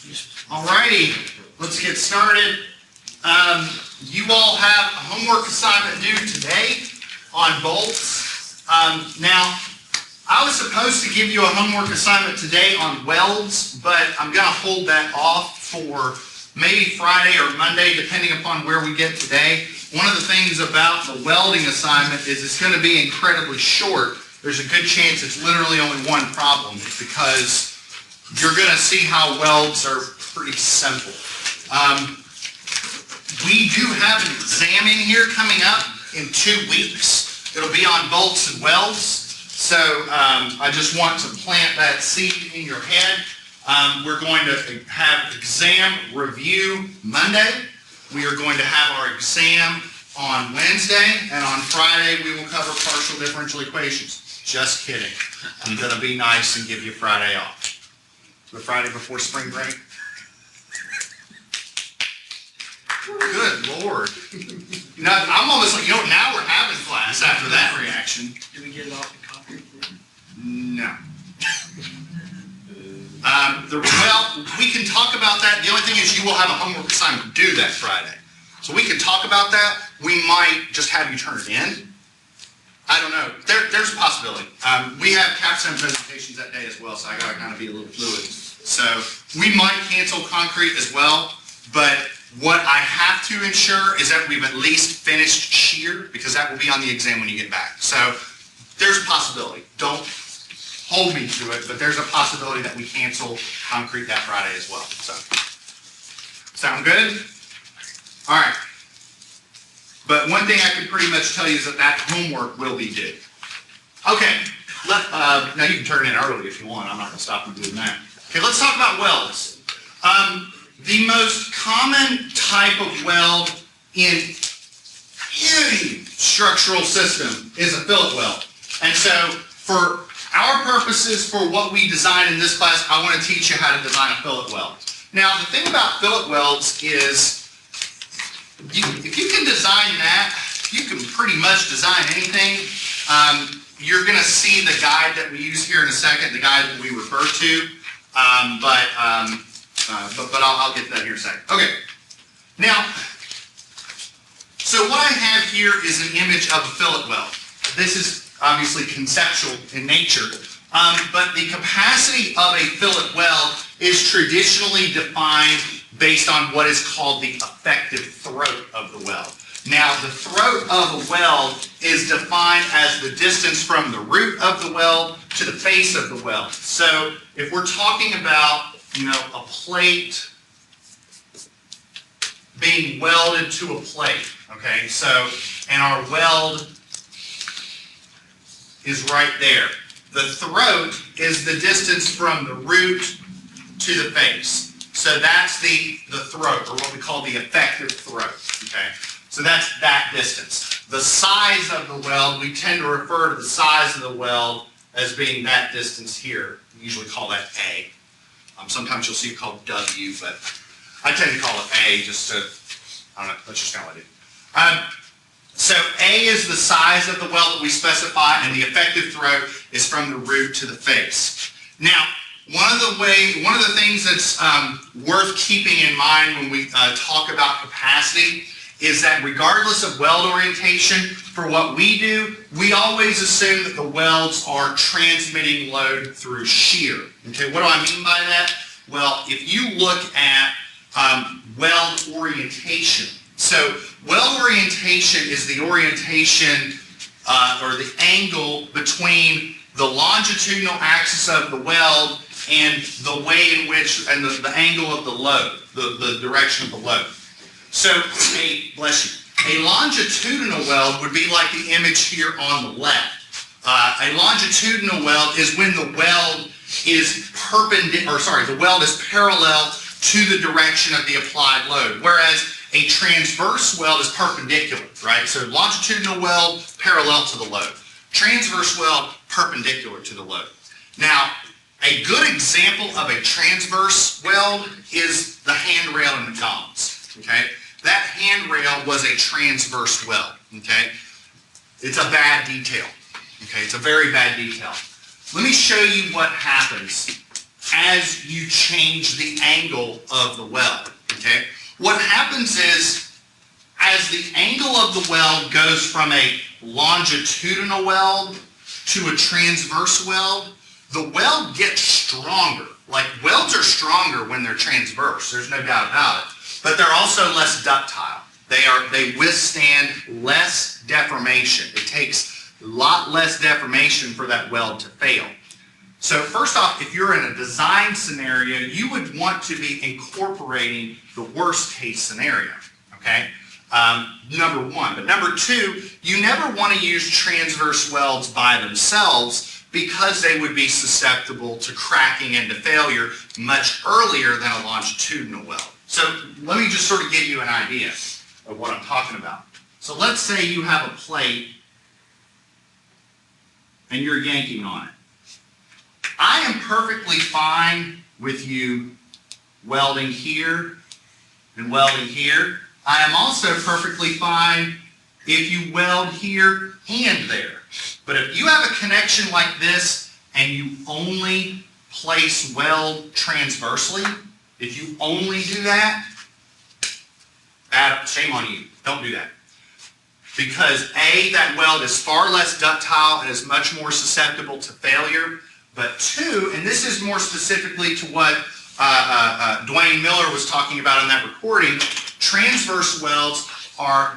Alrighty, let's get started. You all have a homework assignment due today on bolts. Now, I was supposed to give you a homework assignment today on welds, but I'm going to hold that off for maybe Friday or Monday, depending upon where we get today. One of the things about the welding assignment is it's going to be incredibly short. There's a good chance it's literally only one problem, because you're going to see how welds are pretty simple. We do have an exam in here coming up in 2 weeks. It'll be on bolts and welds. So I just want to plant that seed in your head. We're going to have exam review Monday. We are going to have our exam on Wednesday, and on Friday we will cover partial differential equations. Just kidding. I'm going to be nice and give you Friday off. The Friday before spring break. Good Lord. I'm almost like, now we're having class after that reaction. Did we get it off the copy? No. Well, we can talk about that. The only thing is you will have a homework assignment due that Friday. So we can talk about that. We might just have you turn it in. I don't know. There's a possibility. We have capstone presentations that day as well, so I got to kind of be a little fluid. So we might cancel concrete as well, but what I have to ensure is that we've at least finished shear, because that will be on the exam when you get back. So there's a possibility. Don't hold me to it, but there's a possibility that we cancel concrete that Friday as well. So, sound good? All right. But one thing I can pretty much tell you is that homework will be due. Okay. Now you can turn it in early if you want. I'm not going to stop you doing that. Okay, let's talk about welds. The most common type of weld in any structural system is a fillet weld. And so for our purposes, for what we design in this class, I want to teach you how to design a fillet weld. Now, the thing about fillet welds is, if you can design that, you can pretty much design anything. You're going to see the guide that we use here in a second, the guide that we refer to. But I'll get to that here in a second. Okay. Now, so what I have here is an image of a fillet weld. This is obviously conceptual in nature, but the capacity of a fillet weld is traditionally defined based on what is called the effective throat of the weld. Now, the throat of a weld is defined as the distance from the root of the weld to the face of the weld. So, if we're talking about, a plate being welded to a plate, okay? So, and our weld is right there. The throat is the distance from the root to the face. So that's the throat, or what we call the effective throat, okay? So that's that distance. The size of the weld, we tend to refer to the size of the weld as being that distance here. We usually call that A. Sometimes you'll see it called W, but I tend to call it A just to, I don't know, that's just kind of what I do. So A is the size of the weld that we specify, and the effective throat is from the root to the face. Now, one of the things that's worth keeping in mind when we talk about capacity is that regardless of weld orientation, for what we do, we always assume that the welds are transmitting load through shear. Okay, what do I mean by that? Well, if you look at weld orientation, so weld orientation is the orientation or the angle between the longitudinal axis of the weld and the way in which, and the angle of the load, the direction of the load. So, a longitudinal weld would be like the image here on the left. A longitudinal weld is when the weld is the weld is parallel to the direction of the applied load, whereas a transverse weld is perpendicular, right? So longitudinal weld parallel to the load. Transverse weld perpendicular to the load. Now, a good example of a transverse weld is the handrail in the columns, okay? That handrail was a transverse weld, okay? It's a bad detail, okay? It's a very bad detail. Let me show you what happens as you change the angle of the weld, okay? What happens is, as the angle of the weld goes from a longitudinal weld to a transverse weld, the weld gets stronger. Like, welds are stronger when they're transverse, there's no doubt about it. But they're also less ductile. They withstand less deformation. It takes a lot less deformation for that weld to fail. So first off, if you're in a design scenario, you would want to be incorporating the worst case scenario, okay? Number one. But number two, you never want to use transverse welds by themselves because they would be susceptible to cracking and to failure much earlier than a longitudinal weld. So let me just sort of give you an idea of what I'm talking about. So let's say you have a plate and you're yanking on it. I am perfectly fine with you welding here and welding here. I am also perfectly fine if you weld here and there. But if you have a connection like this and you only place weld transversely, if you only do that, shame on you. Don't do that. Because A, that weld is far less ductile and is much more susceptible to failure. But two, and this is more specifically to what Dwayne Miller was talking about in that recording, transverse welds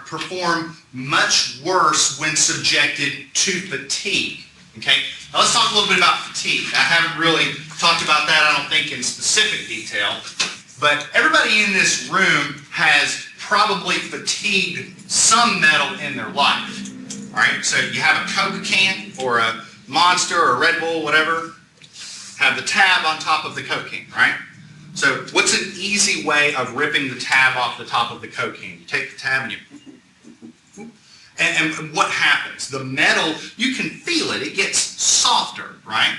perform much worse when subjected to fatigue. Okay? Now let's talk a little bit about fatigue. I haven't really talked about that, I don't think, in specific detail. But everybody in this room has probably fatigued some metal in their life. All right? So you have a Coke can or a Monster or a Red Bull, whatever, have the tab on top of the Coke can, right? So what's an easy way of ripping the tab off the top of the Coke can? You take the tab and you... And what happens? The metal, you can feel it. It gets softer, right?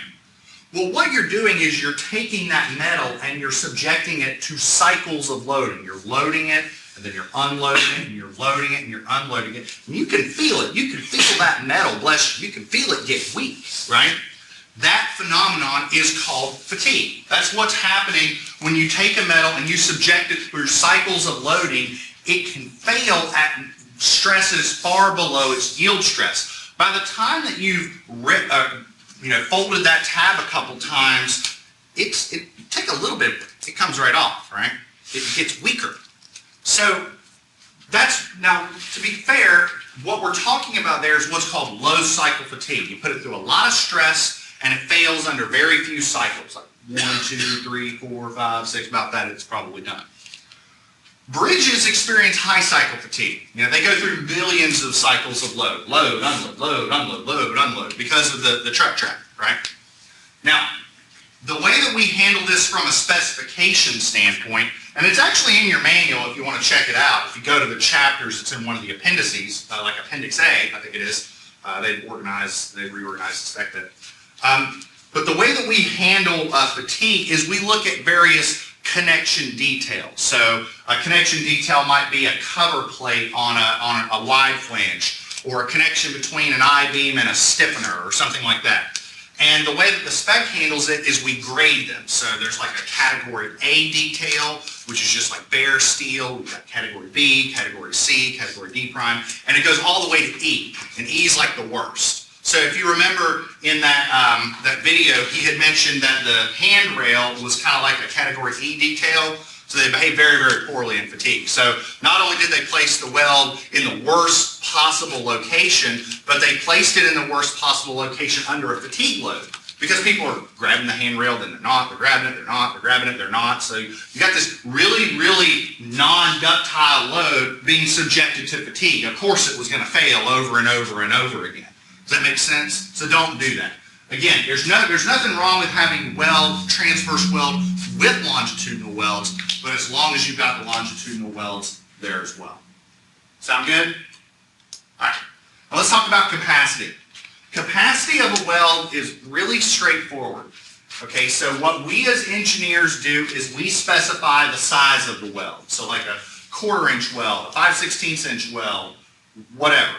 Well, what you're doing is you're taking that metal and you're subjecting it to cycles of loading. You're loading it, and then you're unloading it, and you're loading it, and you're unloading it. And you can feel it. You can feel that metal, bless you. You can feel it get weak, right? That phenomenon is called fatigue. That's what's happening when you take a metal and you subject it through cycles of loading. It can fail at stresses far below its yield stress. By the time that you've folded that tab a couple times, it take a little bit, it comes right off, right? It gets weaker. So now, to be fair, what we're talking about there is what's called low cycle fatigue. You put it through a lot of stress and it fails under very few cycles, like 1, 2, 3, 4, 5, 6, about that it's probably done. Bridges experience high cycle fatigue. They go through millions of cycles of load, unload, load, unload, load, unload, because of the truck traffic, right? Now, the way that we handle this from a specification standpoint, and it's actually in your manual if you want to check it out. If you go to the chapters, it's in one of the appendices, like Appendix A, I think it is. They've reorganized the spec bit. But the way that we handle fatigue is we look at various connection details. So a connection detail might be a cover plate on a wide flange, or a connection between an I-beam and a stiffener, or something like that. And the way that the spec handles it is we grade them. So there's like a category A detail, which is just like bare steel. We've got category B, category C, category D prime, and it goes all the way to E. And E is like the worst. So if you remember in that video, he had mentioned that the handrail was kind of like a category E detail. So they behave very, very poorly in fatigue. So not only did they place the weld in the worst possible location, but they placed it in the worst possible location under a fatigue load. Because people are grabbing the handrail, then they're not, they're grabbing it, they're not, they're grabbing it, they're not. So you got this really, really non-ductile load being subjected to fatigue. Of course it was going to fail over and over and over again. Does that make sense? So don't do that. Again, there's nothing wrong with having transverse weld with longitudinal welds, but as long as you've got the longitudinal welds there as well. Sound good? All right. Now let's talk about capacity. Capacity of a weld is really straightforward. Okay, so what we as engineers do is we specify the size of the weld. So like a 1/4 inch weld, a 5/16 inch weld, whatever.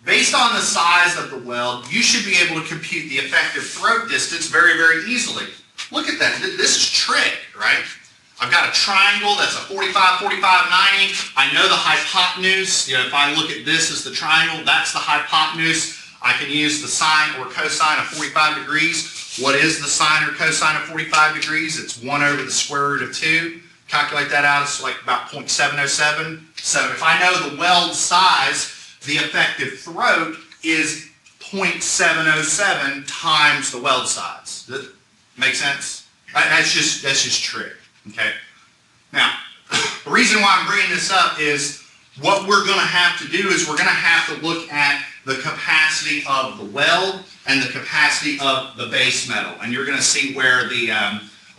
Based on the size of the weld, you should be able to compute the effective throat distance very, very easily. look at that. This is trig, right? I've got a triangle that's a 45, 45, 90. I know the hypotenuse. If I look at this as the triangle, that's the hypotenuse. I can use the sine or cosine of 45 degrees. What is the sine or cosine of 45 degrees? It's 1 over the square root of 2. Calculate that out, it's like about 0.707. So if I know the weld size, the effective throat is 0.707 times the weld size. Does that make sense? That's just trig, okay? Now, the reason why I'm bringing this up is what we're going to have to do is we're going to have to look at the capacity of the weld and the capacity of the base metal. And you're going to see where the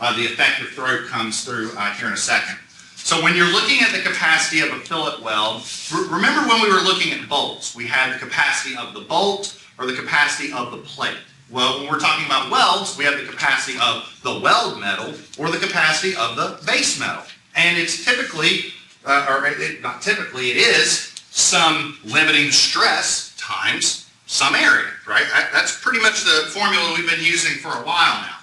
effective throat comes through here in a second. So when you're looking at the capacity of a fillet weld, remember when we were looking at bolts, we had the capacity of the bolt or the capacity of the plate. Well, when we're talking about welds, we have the capacity of the weld metal or the capacity of the base metal. And it's typically, not typically, it is some limiting stress times some area, right? That's pretty much the formula we've been using for a while now.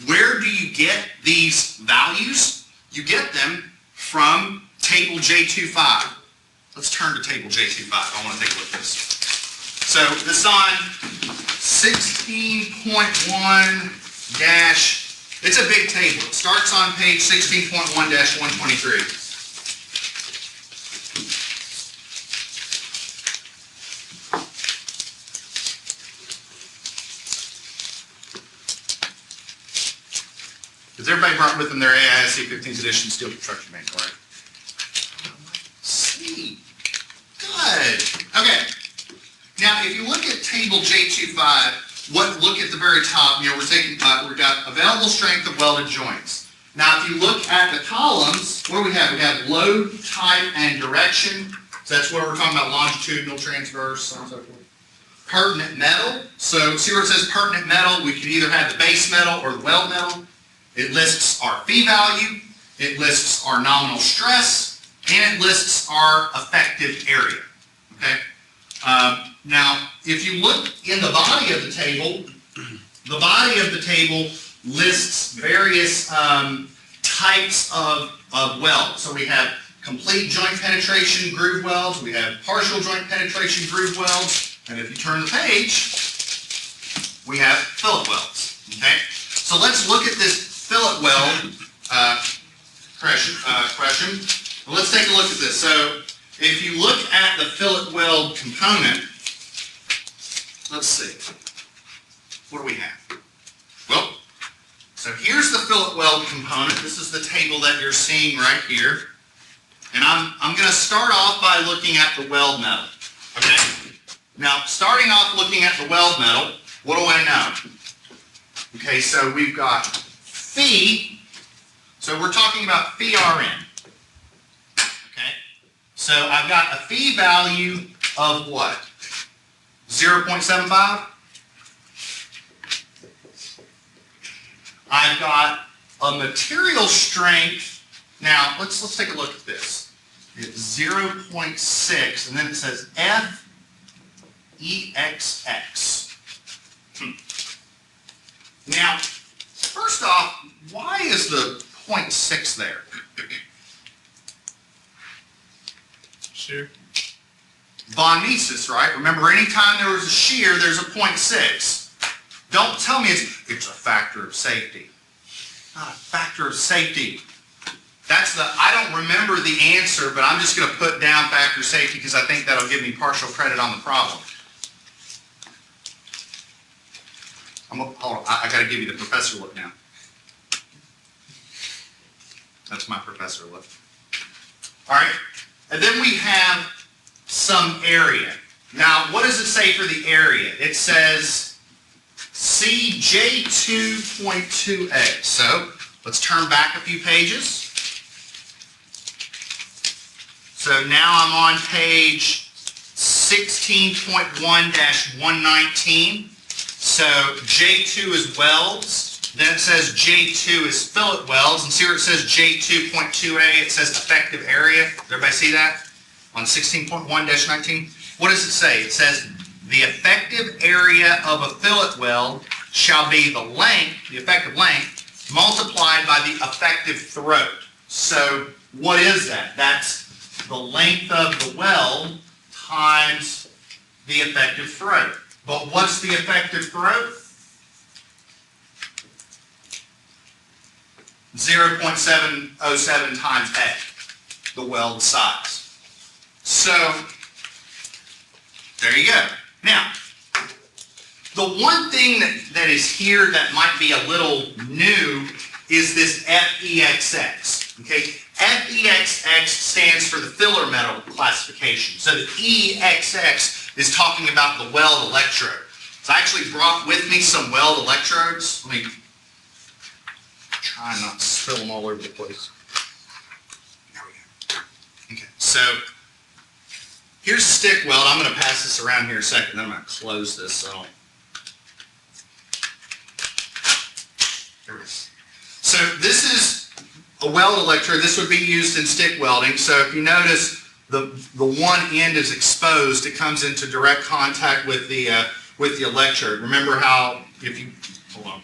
Where do you get these values? You get them from table J25. Let's turn to table J25. I want to take a look at this. So this is on 16.1 dash, it's a big table. It starts on page 16.1 dash 123. Because everybody brought with them their AISC 15th edition steel construction manual, right? See, good. Okay. Now, if you look at table J25, look at the very top. We've got available strength of welded joints. Now, if you look at the columns, what do we have? We have load, type, and direction. So that's where we're talking about longitudinal, transverse, so on and so forth. Pertinent metal. So see where it says pertinent metal? We could either have the base metal or the weld metal. It lists our phi value, it lists our nominal stress, and it lists our effective area. Okay. Now, if you look in the body of the table lists various types of welds. So we have complete joint penetration groove welds, we have partial joint penetration groove welds, and if you turn the page, we have fillet welds. Okay? So let's look at this fillet weld question. Well, let's take a look at this. So if you look at the fillet weld component, let's see. What do we have? Well, so here's the fillet weld component. This is the table that you're seeing right here. And I'm going to start off by looking at the weld metal. Okay? Now, starting off looking at the weld metal, what do I know? Okay, so we've got phi. So we're talking about phi RN. Okay? So I've got a phi value of what? 0.75? I've got a material strength. Now, let's take a look at this. It's 0.6, and then it says FEXX. Now, first off, why is the 0.6 there? Shear. Von Mises, right? Remember, anytime there was a shear, there's a 0.6. Don't tell me it's a factor of safety. Not a factor of safety. I don't remember the answer, but I'm just going to put down factor of safety because I think that'll give me partial credit on the problem. Hold on, I got to give you the professor look now. That's my professor look. All right, and then we have some area. Now, what does it say for the area? It says CJ2.2A. So let's turn back a few pages. So now I'm on page 16.1-119. So J2 is welds. Then it says J2 is fillet welds. And see where it says J2.2A? It says effective area. Does everybody see that? On 16.1-19. What does it say? It says the effective area of a fillet weld shall be the length, the effective length, multiplied by the effective throat. So what is that? That's the length of the weld times the effective throat. But what's the effective throat? 0.707 times A, the weld size. So, there you go. Now, the one thing that is here that might be a little new is this FEXX. Okay? FEXX stands for the filler metal classification. So the EXX is talking about the weld electrode. So I actually brought with me some weld electrodes. Let me try not to spill them all over the place. There we go. Okay, so here's a stick weld. I'm going to pass this around here in a second, then I'm going to close this so I don't. There it is. So this is a weld electrode. This would be used in stick welding. So if you notice, the one end is exposed. It comes into direct contact with the electrode. Remember how if you hold on.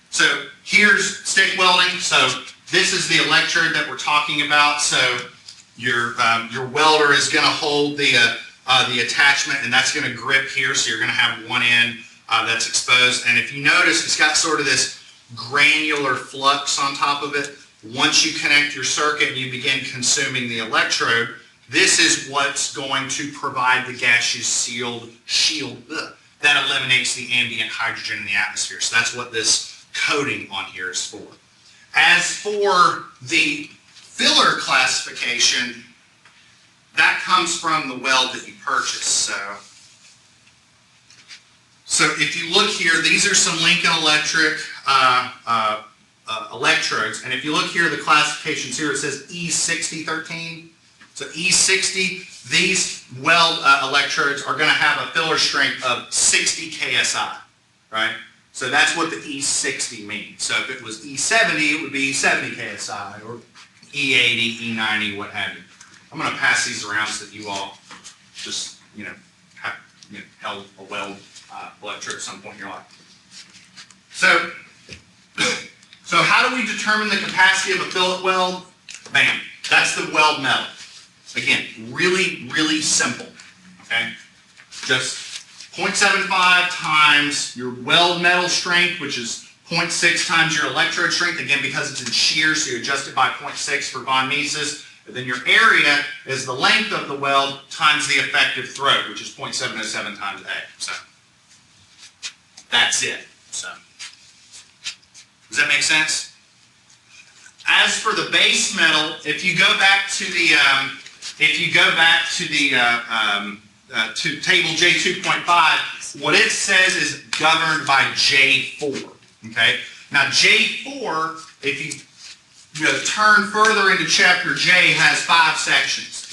So here's stick welding. So this is the electrode that we're talking about. So your welder is going to hold the attachment, and that's going to grip here. So you're going to have one end that's exposed. And if you notice, it's got sort of this granular flux on top of it. Once you connect your circuit and you begin consuming the electrode, this is what's going to provide the gaseous shield that eliminates the ambient hydrogen in the atmosphere. So that's what this coating on here is for. As for the filler classification, that comes from the weld that you purchase. So if you look here, these are some Lincoln Electric electrodes, and if you look here, the classifications here, it says E6013. So E60, these weld electrodes are going to have a filler strength of 60 KSI, right? So that's what the E60 means. So if it was E70, it would be 70 KSI, or E80, E90, what have you. I'm going to pass these around so that you all just, have held a weld electrode at some point in your life. So how do we determine the capacity of a fillet weld? Bam. That's the weld metal. Again, really, really simple. Okay? Just 0.75 times your weld metal strength, which is 0.6 times your electrode strength, again, because it's in shear, so you adjust it by 0.6 for von Mises. And then your area is the length of the weld times the effective throat, which is 0.707 times A. So that's it. So does that make sense? As for the base metal, if you go back to the to table J2.5, what it says is governed by J4. Okay. Now J4, if you turn further into chapter J, has 5 sections.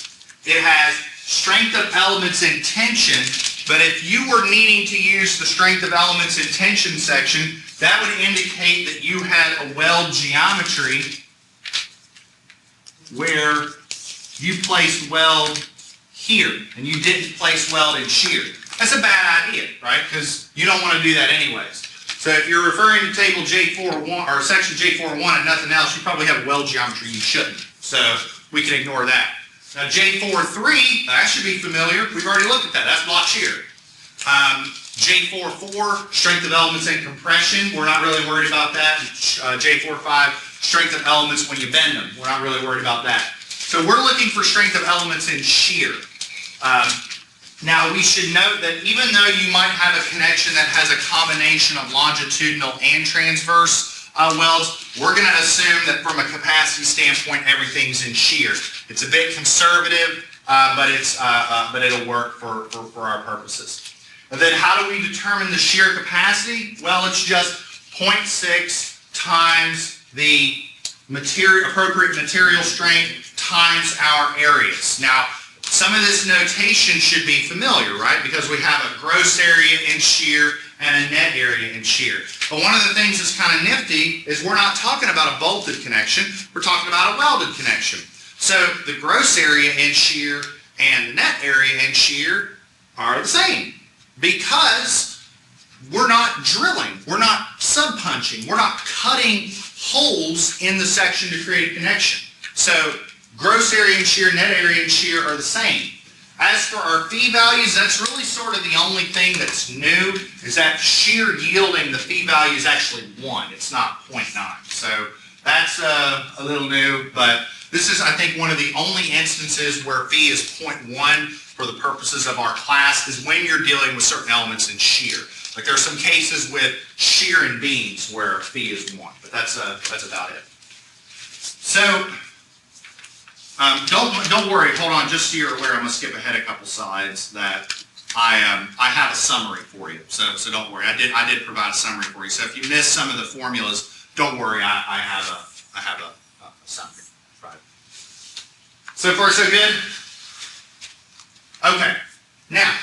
It has strength of elements in tension, but if you were needing to use the strength of elements in tension section, that would indicate that you had a weld geometry where you placed weld here, and you didn't place weld in shear. That's a bad idea, right? Because you don't want to do that anyways. So if you're referring to table J41 or section J41 and nothing else, you probably have weld geometry you shouldn't. So we can ignore that. Now J43, that should be familiar. We've already looked at that. That's block shear. J44, strength of elements and compression. We're not really worried about that. J45, strength of elements when you bend them. We're not really worried about that. So we're looking for strength of elements in shear. Now we should note that even though you might have a connection that has a combination of longitudinal and transverse welds, we're going to assume that from a capacity standpoint everything's in shear. It's a bit conservative, but it'll work for our purposes. And then how do we determine the shear capacity? Well, it's just 0.6 times the appropriate material strength times our areas. Now, some of this notation should be familiar, right? Because we have a gross area in shear and a net area in shear. But one of the things that's kind of nifty is we're not talking about a bolted connection, we're talking about a welded connection. So the gross area in shear and the net area in shear are the same because we're not drilling, we're not sub-punching, we're not cutting holes in the section to create a connection. So gross area and shear, net area and shear are the same. As for our phi values, that's really sort of the only thing that's new, is that shear yielding, the phi value is actually 1. It's not 0.9. So that's a little new, but this is, I think, one of the only instances where phi is 0.1 for the purposes of our class is when you're dealing with certain elements in shear. Like there are some cases with shear and beams where phi is 1, but that's about it. So don't worry, hold on, just so you're aware, I'm going to skip ahead a couple slides that I have a summary for you. So don't worry, I did provide a summary for you. So if you miss some of the formulas, don't worry, I have a summary. Right. So far so good? Okay. Now,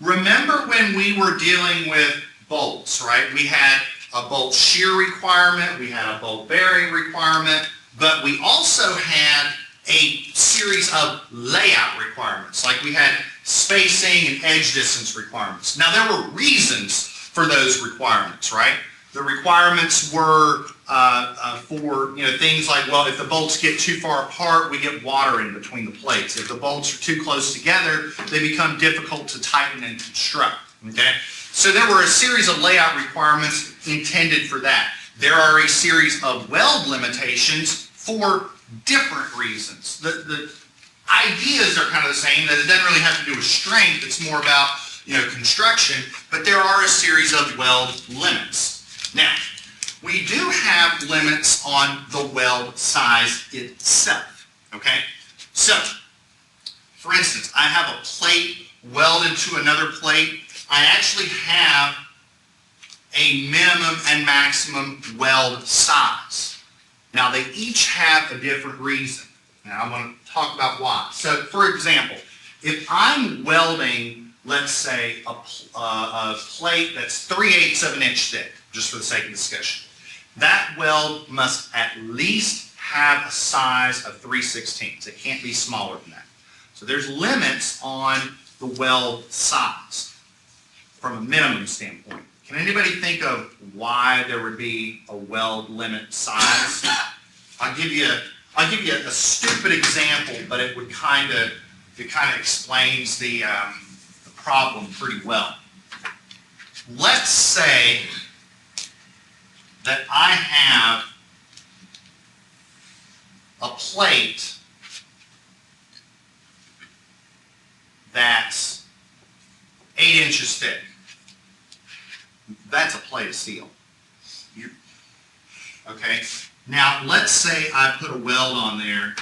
remember when we were dealing with bolts, right? We had a bolt shear requirement, we had a bolt bearing requirement, but we also had a series of layout requirements, like we had spacing and edge distance requirements. Now there were reasons for those requirements, right? The requirements were for things like, well, if the bolts get too far apart, we get water in between the plates. If the bolts are too close together, they become difficult to tighten and construct. Okay? So there were a series of layout requirements intended for that. There are a series of weld limitations for different reasons. The ideas are kind of the same, that it doesn't really have to do with strength, it's more about construction, but there are a series of weld limits. Now, we do have limits on the weld size itself, okay? So, for instance, I have a plate welded to another plate. I actually have a minimum and maximum weld size. Now, they each have a different reason. Now, I want to talk about why. So, for example, if I'm welding, let's say, a plate that's 3/8 of an inch thick, just for the sake of discussion, that weld must at least have a size of 3/16. It can't be smaller than that. So there's limits on the weld size from a minimum standpoint. Can anybody think of why there would be a weld limit size? I'll give you a stupid example, but it kind of explains the problem pretty well. Let's say that I have a plate that's 8 inches thick. That's a plate of steel. Okay? Now, let's say I put a weld on there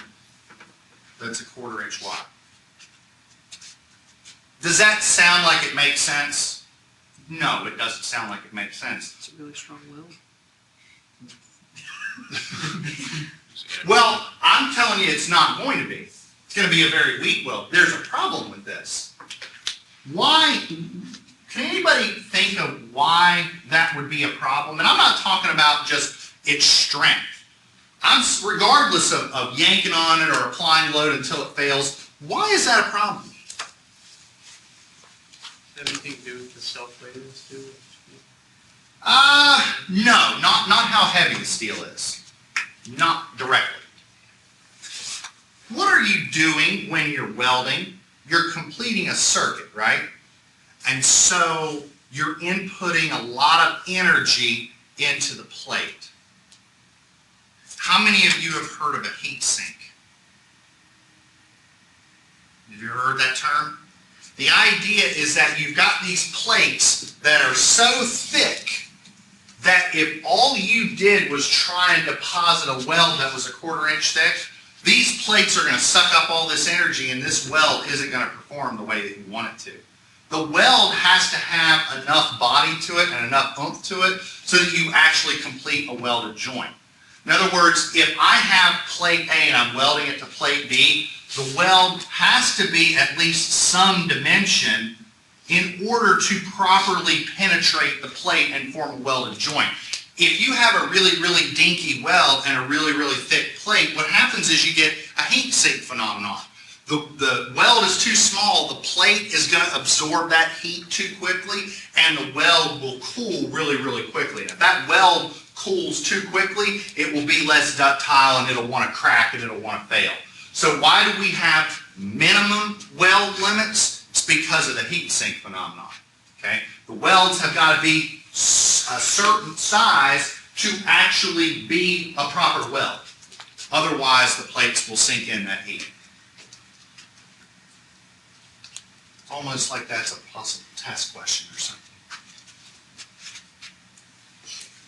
that's 1/4 inch wide. Does that sound like it makes sense? No, it doesn't sound like it makes sense. It's a really strong weld. Well, I'm telling you it's not going to be. It's going to be a very weak weld. There's a problem with this. Why? Can anybody think of why that would be a problem? And I'm not talking about just its strength. Regardless of yanking on it or applying load until it fails, why is that a problem? Anything to do with the self-weightiness too? No, not how heavy the steel is. Not directly. What are you doing when you're welding? You're completing a circuit, right? And so you're inputting a lot of energy into the plate. How many of you have heard of a heat sink? Have you ever heard that term? The idea is that you've got these plates that are so thick that if all you did was try and deposit a weld that was 1/4 inch thick, these plates are going to suck up all this energy and this weld isn't going to perform the way that you want it to. The weld has to have enough body to it and enough oomph to it so that you actually complete a welded joint. In other words, if I have plate A and I'm welding it to plate B, the weld has to be at least some dimension in order to properly penetrate the plate and form a welded joint. If you have a really, really dinky weld and a really, really thick plate, what happens is you get a heat sink phenomenon. the weld is too small, the plate is going to absorb that heat too quickly, and the weld will cool really, really quickly. And if that weld cools too quickly, it will be less ductile and it'll want to crack and it'll want to fail. So why do we have minimum weld limits? It's because of the heat sink phenomenon. Okay? The welds have got to be a certain size to actually be a proper weld. Otherwise, the plates will sink in that heat. Almost like that's a possible test question or something.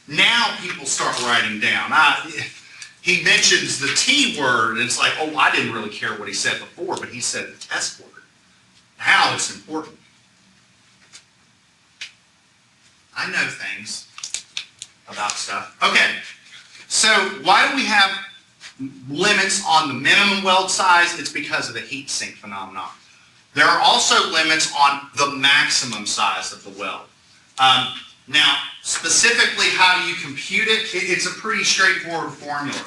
Now people start writing down. He mentions the T word, and it's like, oh, I didn't really care what he said before, but he said the test word. How it's important. I know things about stuff. Okay, so why do we have limits on the minimum weld size? It's because of the heat sink phenomenon. There are also limits on the maximum size of the weld. Now, specifically, how do you compute it? It's a pretty straightforward formula.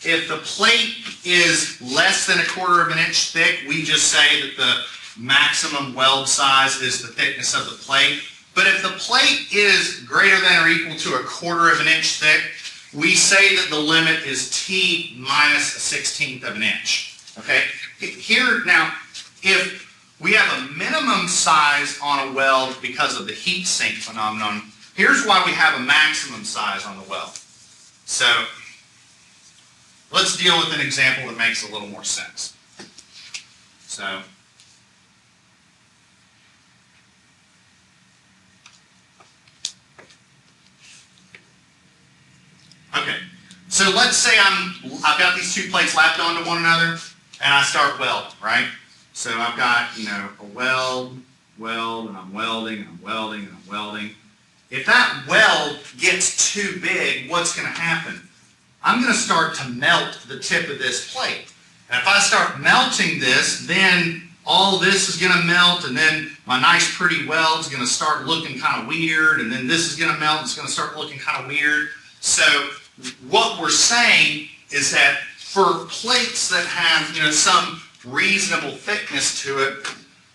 If the plate is less than 1/4 of an inch thick, we just say that the maximum weld size is the thickness of the plate. But if the plate is greater than or equal to 1/4 of an inch thick, we say that the limit is T minus 1/16 of an inch. Okay? Here, now, if we have a minimum size on a weld because of the heat sink phenomenon, here's why we have a maximum size on the weld. So, let's deal with an example that makes a little more sense. So, okay, so let's say I've got these two plates lapped onto one another, and I start welding, right? So I've got, a weld, and I'm welding, and I'm welding, and I'm welding. If that weld gets too big, what's going to happen? I'm going to start to melt the tip of this plate. And if I start melting this, then all this is going to melt, and then my nice pretty weld is going to start looking kind of weird, and then this is going to melt, it's going to start looking kind of weird. So what we're saying is that for plates that have, some reasonable thickness to it,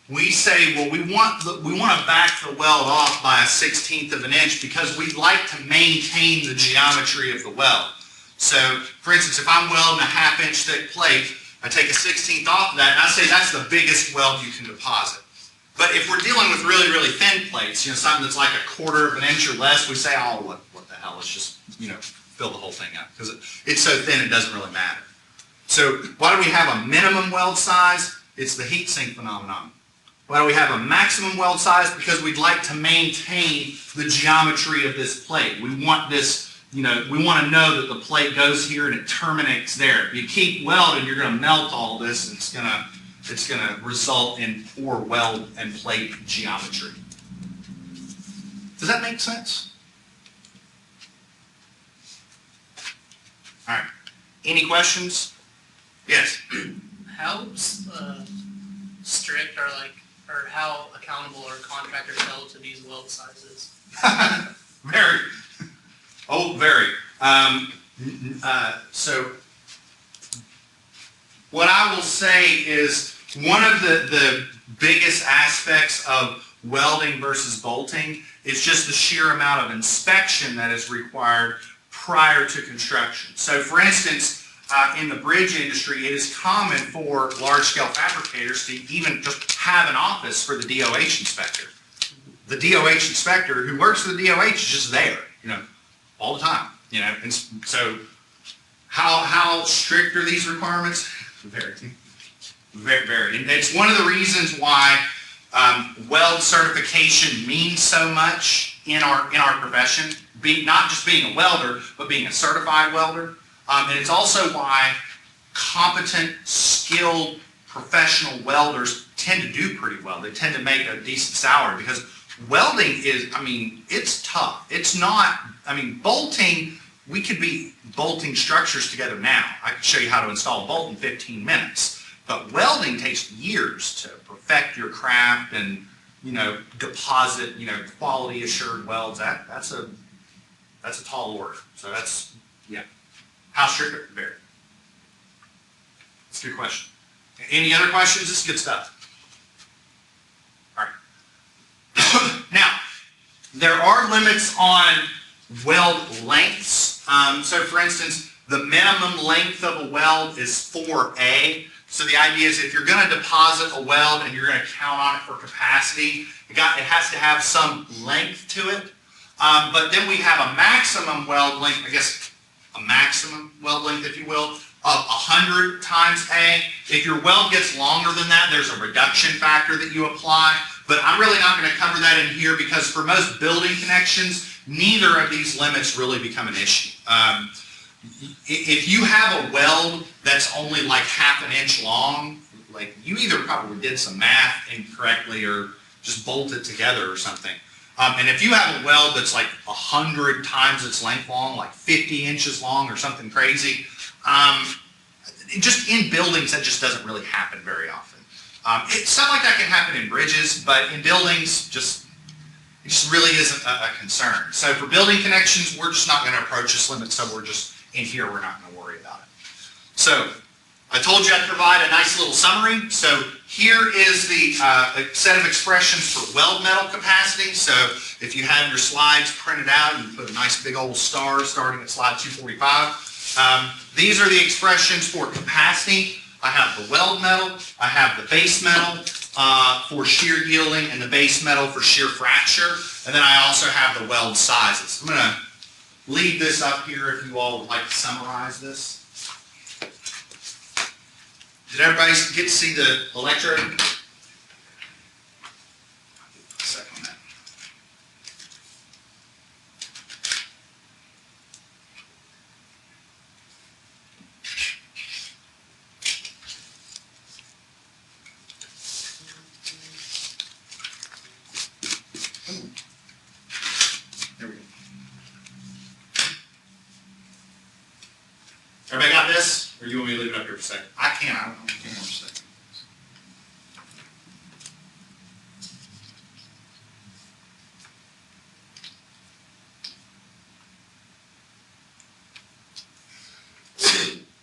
we say, well, we want to back the weld off by 1/16 of an inch because we'd like to maintain the geometry of the weld. So, for instance, if I'm welding a 1/2 inch thick plate, I take a 1/16 off of that, and I say that's the biggest weld you can deposit. But if we're dealing with really, really thin plates, something that's like 1/4 of an inch or less, we say, oh, what the hell, let's just, fill the whole thing up because it's so thin it doesn't really matter. So why do we have a minimum weld size? It's the heat sink phenomenon. Why do we have a maximum weld size? Because we'd like to maintain the geometry of this plate. We want this, we want to know that the plate goes here and it terminates there. If you keep welding, you're going to melt all this, and it's going to result in poor weld and plate geometry. Does that make sense? All right. Any questions? Yes. How strict or how accountable are contractors held to these weld sizes? Very. Oh, very. So what I will say is one of the biggest aspects of welding versus bolting is just the sheer amount of inspection that is required prior to construction. So for instance, in the bridge industry, it is common for large-scale fabricators to even just have an office for the DOH inspector. The DOH inspector who works for the DOH is just there, all the time, And so, how strict are these requirements? Very, very, very. And it's one of the reasons why weld certification means so much in our profession. Not just being a welder, but being a certified welder. And it's also why competent, skilled, professional welders tend to do pretty well. They tend to make a decent salary because welding is, it's tough. It's not, bolting, we could be bolting structures together now. I could show you how to install a bolt in 15 minutes. But welding takes years to perfect your craft and, deposit, quality assured welds. That's a tall order. So yeah. How strict? Very. That's a good question. Any other questions? This is good stuff. All right. Now, there are limits on weld lengths. So for instance, the minimum length of a weld is 4A. So the idea is if you're going to deposit a weld and you're going to count on it for capacity, it has to have some length to it. But then we have a maximum weld length, I guess a maximum weld length, if you will, of 100 times A. If your weld gets longer than that, there's a reduction factor that you apply. But I'm really not going to cover that in here because for most building connections, neither of these limits really become an issue. If you have a weld that's only like half an inch long, like you either probably did some math incorrectly or just bolted together or something. And if you have a weld that's like 100 times its length long, like 50 inches long or something crazy, just in buildings that just doesn't really happen very often. Stuff like that can happen in bridges, but in buildings, it just really isn't a concern. So for building connections, we're just not going to approach this limit, so we're just in here, we're not going to worry about it. So I told you I'd provide a nice little summary. So here is the set of expressions for weld metal capacity. So if you have your slides printed out, you can put a nice big old star starting at slide 245. These are the expressions for capacity. I have the weld metal, I have the base metal for shear yielding, and the base metal for shear fracture, and then I also have the weld sizes. I'm going to leave this up here if you all would like to summarize this. Did everybody get to see the electrode? A second on that. There we go. Everybody got this? Or do you want me to leave it up here for a second? I can. I don't know. Give me one second.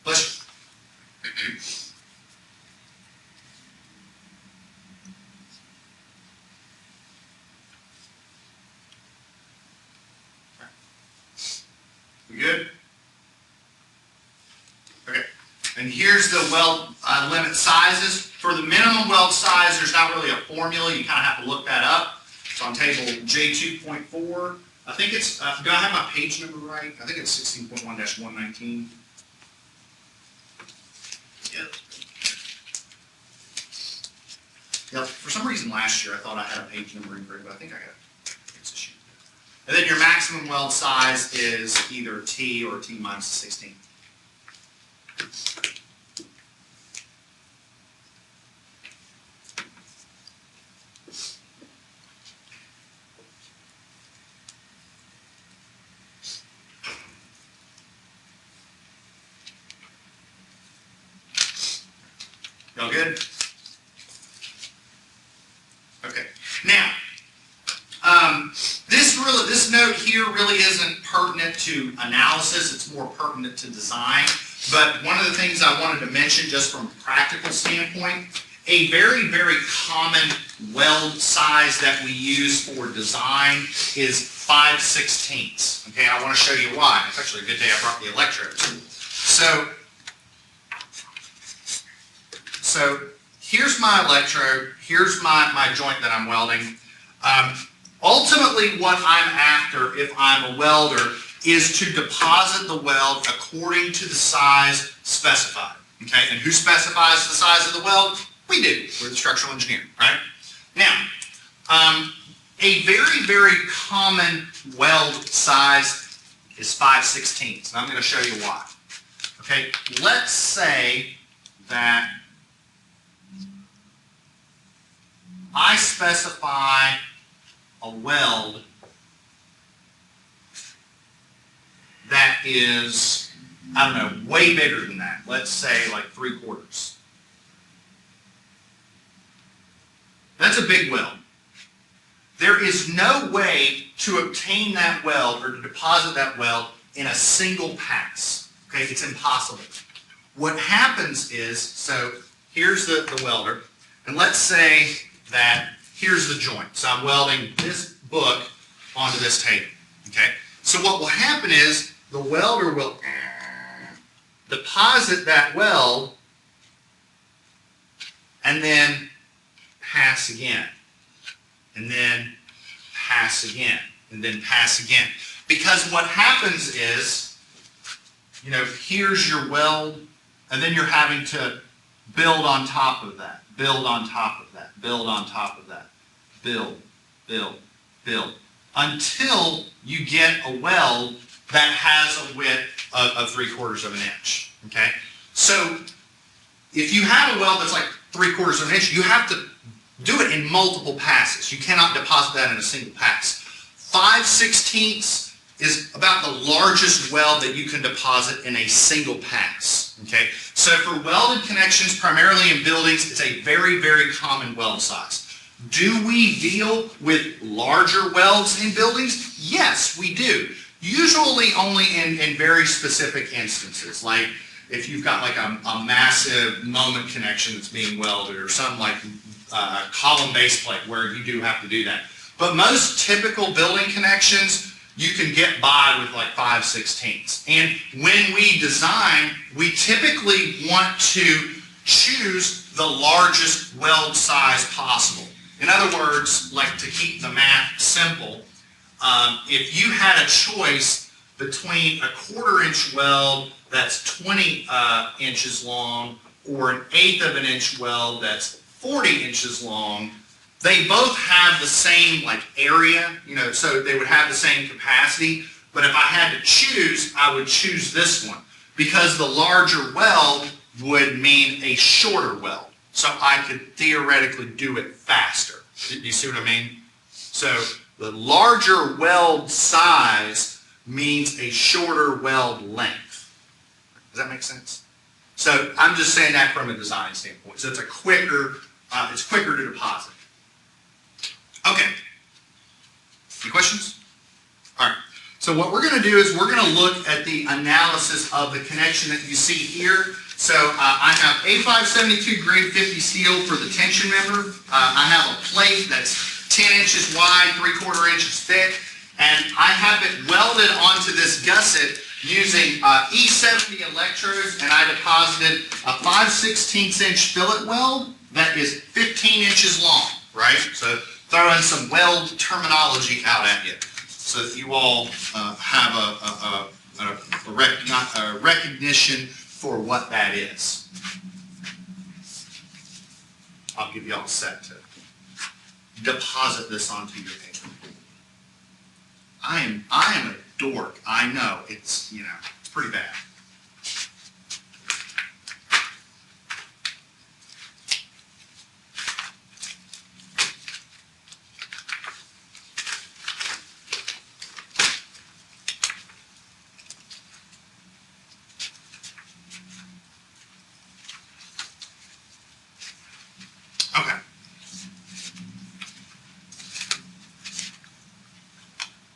Bless you. We good? Okay. And here's the weld limit sizes. For the minimum weld size, there's not really a formula. You kind of have to look that up. It's on table J2.4. I think it's, do I have my page number right? I think it's 16.1-119. Yep. Yep. For some reason last year I thought I had a page number incorrect, but I think I got it. It's a sheet. And then your maximum weld size is either T or T minus 16. Y'all good? Okay. Now, this note here really isn't pertinent to analysis. It's more pertinent to design. But one of the things I wanted to mention, just from a practical standpoint, a very, very common weld size that we use for design is 5/16. Okay, I want to show you why. It's actually a good day I brought the electrodes. So here's my electrode, here's my joint that I'm welding. Ultimately what I'm after, if I'm a welder, is to deposit the weld according to the size specified. Okay, and who specifies the size of the weld? We do. We're the structural engineer, right? Now, a very, very common weld size is 5/16, and I'm going to show you why. Okay, let's say that I specify a weld that is, I don't know, way bigger than that. Let's say like 3/4. That's a big weld. There is no way to obtain that weld or to deposit that weld in a single pass. Okay, it's impossible. What happens is, so here's the welder, and let's say that here's the joint. So I'm welding this book onto this table, okay? So what will happen is the welder will deposit that weld and then pass again, and then pass again, and then pass again. Because what happens is, you know, here's your weld, and then you're having to build on top of that, build on top of that, build on top of that, build, build, build, until you get a weld that has a width of 3/4 of an inch, okay? So if you have a weld that's like 3/4 of an inch, you have to do it in multiple passes. You cannot deposit that in a single pass. 5/16 is about the largest weld that you can deposit in a single pass, okay? So for welded connections, primarily in buildings, it's a very, very common weld size. Do we deal with larger welds in buildings? Yes, we do. Usually only in very specific instances, like if you've got like a massive moment connection that's being welded, or some like column base plate where you do have to do that. But most typical building connections, you can get by with like 5/16. And when we design, we typically want to choose the largest weld size possible. In other words, like to keep the math simple, if you had a choice between a 1/4 inch weld that's 20 inches long or an 1/8 of an inch weld that's 40 inches long, they both have the same like area, you know, so they would have the same capacity. But if I had to choose, I would choose this one because the larger weld would mean a shorter weld. So I could theoretically do it faster. Do you see what I mean? So the larger weld size means a shorter weld length. Does that make sense? So I'm just saying that from a design standpoint. So it's quicker to deposit. Okay. Any questions? All right. So what we're going to do is we're going to look at the analysis of the connection that you see here. So I have A572 grade 50 steel for the tension member. I have a plate that's 10 inches wide, 3/4 inches thick, and I have it welded onto this gusset using E70 electrodes, and I deposited a 5/16 inch fillet weld that is 15 inches long, right? So throwing some weld terminology out at you so that you all have a recognition for what that is. I'll give you all a set to deposit this onto your paper. I am a dork. I know. It's, you know, it's pretty bad. Okay.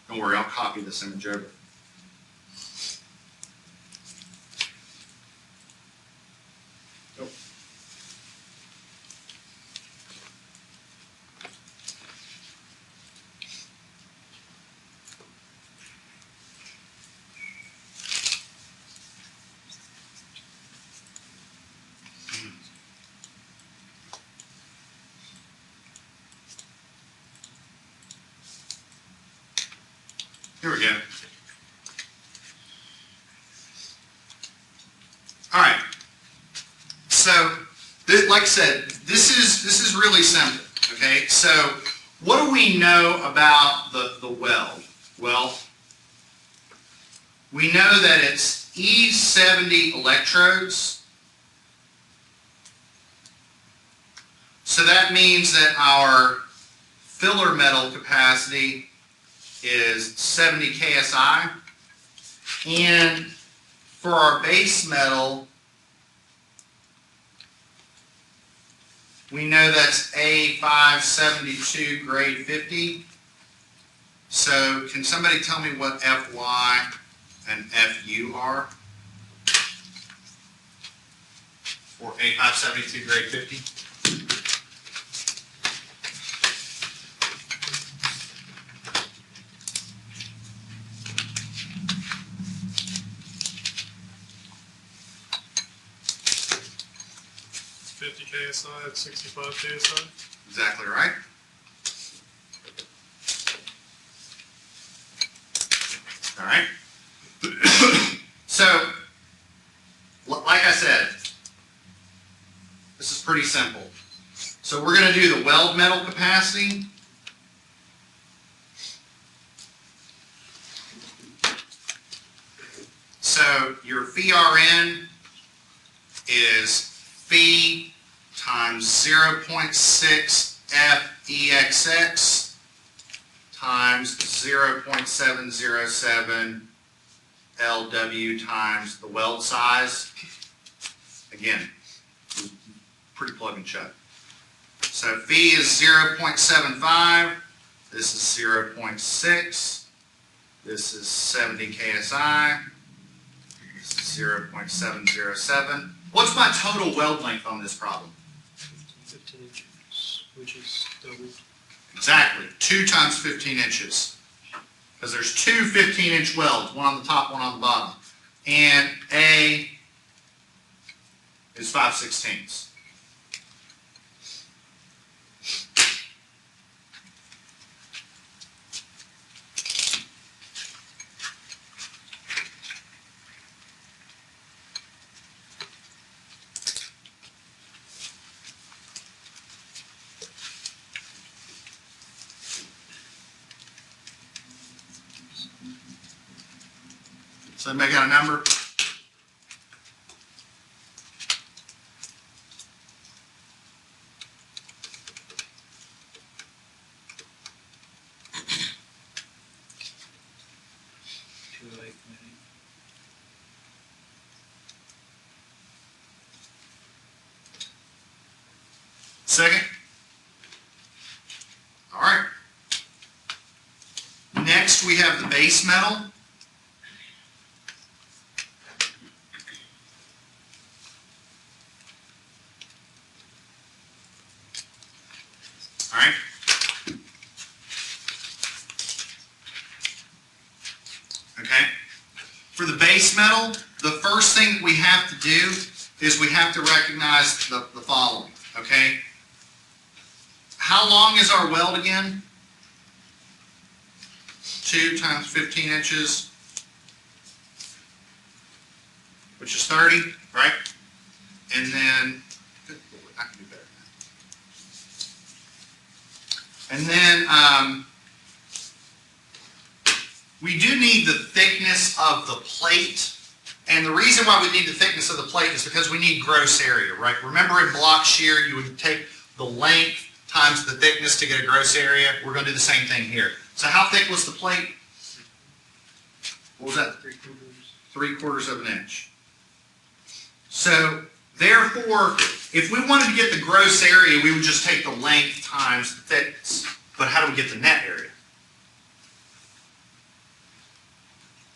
Don't worry, I'll copy this image over. Nope. Here we go. All right. So, like I said, this is really simple. Okay. So, what do we know about the weld? Well, we know that it's E70 electrodes. So that means that our filler metal capacity is 70 KSI, and for our base metal, we know that's A572 grade 50. So can somebody tell me what FY and FU are for a 572 grade 50. KSI at 65 KSI. Exactly right. All right. So, like I said, this is pretty simple. So we're going to do the weld metal capacity. So your phi-RN is phi times 0.6 FEXX times 0.707 LW times the weld size. Again, pretty plug and chug. So phi is 0.75, this is 0.6, this is 70 KSI, this is 0.707. What's my total weld length on this problem? 15 inches, which is doubled. Exactly, 2 times 15 inches. Because there's two 15-inch welds, one on the top, one on the bottom. And A is 5/16. So anybody got a number? Second? All right. Next we have the base metal. All right. Okay. For the base metal, the first thing we have to do is we have to recognize the following. Okay. How long is our weld again? 2 times 15 inches, which is 30, right? And then, good Lord, I can do better than that. And then we do need the thickness of the plate. And the reason why we need the thickness of the plate is because we need gross area, right? Remember in block shear, you would take the length times the thickness to get a gross area. We're going to do the same thing here. So how thick was the plate? What was that? 3/4 of an inch. So therefore, if we wanted to get the gross area, we would just take the length times the thickness. But how do we get the net area?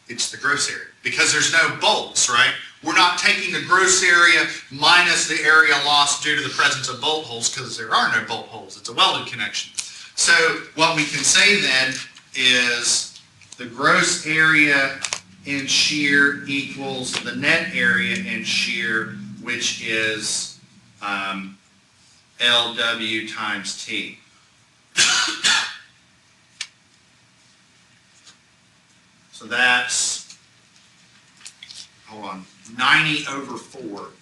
It's the gross area. Because there's no bolts, right? We're not taking the gross area minus the area lost due to the presence of bolt holes, because there are no bolt holes. It's a welded connection. So what we can say then is the gross area in shear equals the net area in shear, which is LW times T. So that's, hold on, 90/4,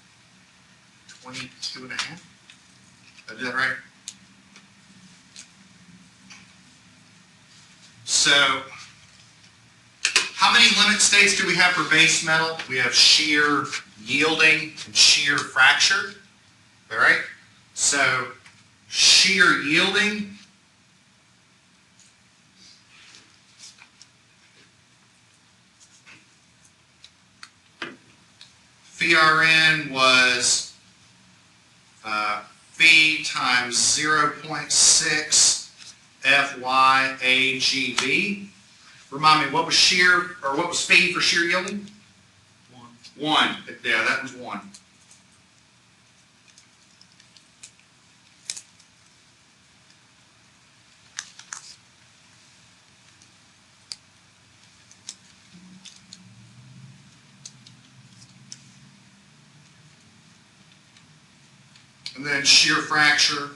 22.5. Did I do that right? So, how many limit states do we have for base metal? We have shear yielding and shear fracture. All right? So, shear yielding phi-RN was phi times 0.6 FYAGB. Remind me, what was shear, or what was phi for shear yielding? 1. Yeah, that was 1. And then shear fracture.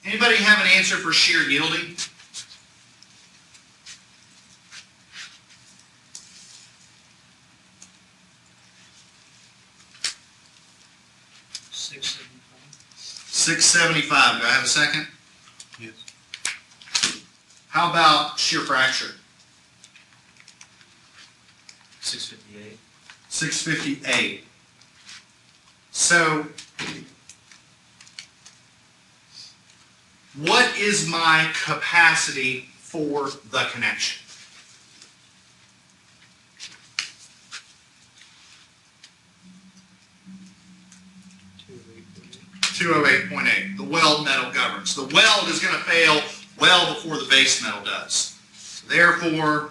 Anybody have an answer for shear yielding? $675. Do I have a second? Yes. How about shear fracture? $658. $658. So, what is my capacity for the connection? .208. The weld metal governs. The weld is going to fail well before the base metal does. So therefore,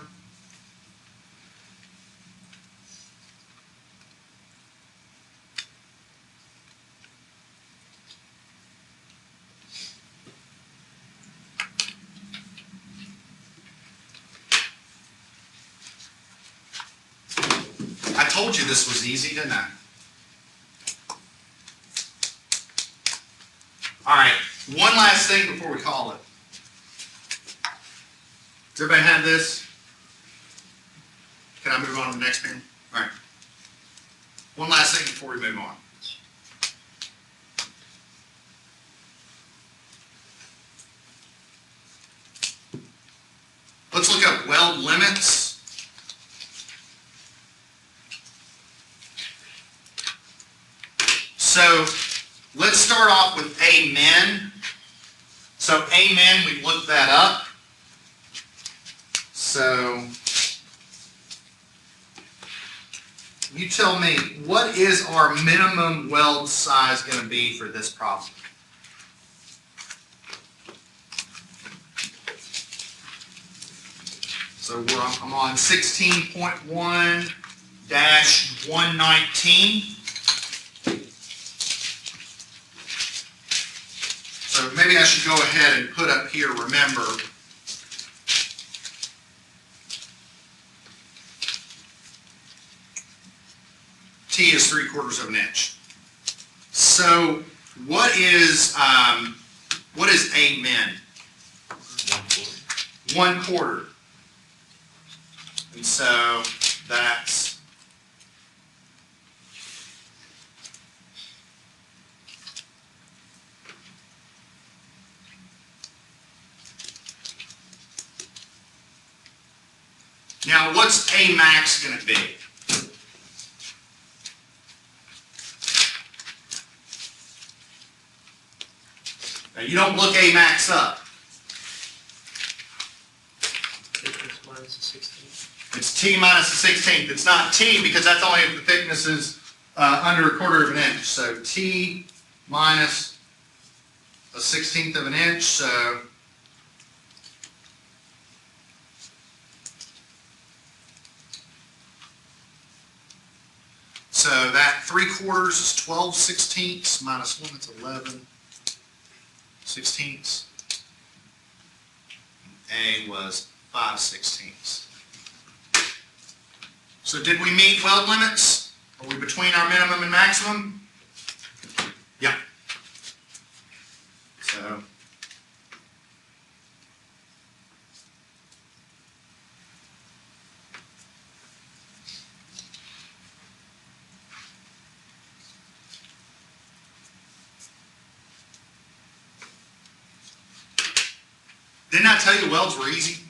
I told you this was easy, didn't I? All right, one last thing before we call it. Does everybody have this? Can I move on to the next panel? All right. One last thing before we move on. Let's look up weld limits. So let's start off with amen. So amen, we looked that up. So you tell me, what is our minimum weld size going to be for this problem? So I'm on 16.1-119. So maybe I should go ahead and put up here, remember, T is 3/4 of an inch. So what is amen? 1/4. And so that's now what's A max going to be? Now you don't look A max up. It's T minus the 16th. It's not T because that's only if the thickness is under 1/4 of an inch. So T minus a 16th of an inch. So that 3/4 is 12/16 minus 1, that's 11/16. A was 5/16. So did we meet weld limits? Are we between our minimum and maximum? Yeah. So didn't I tell you welds were easy?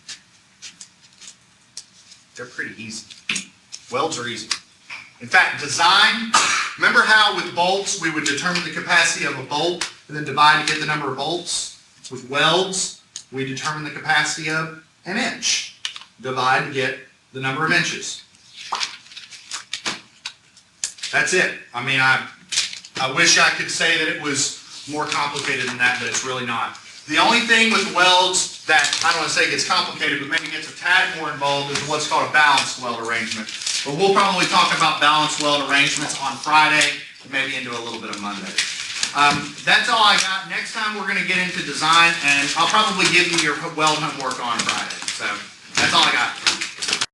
They're pretty easy. Welds are easy. In fact, design, remember how with bolts we would determine the capacity of a bolt and then divide to get the number of bolts? With welds, we determine the capacity of an inch. Divide to get the number of inches. That's it. I mean, I I wish I could say that it was more complicated than that, but it's really not. The only thing with welds that, I don't want to say gets complicated, but maybe gets a tad more involved is what's called a balanced weld arrangement. But we'll probably talk about balanced weld arrangements on Friday, maybe into a little bit of Monday. That's all I got. Next time we're going to get into design, and I'll probably give you your weld homework on Friday. So that's all I got.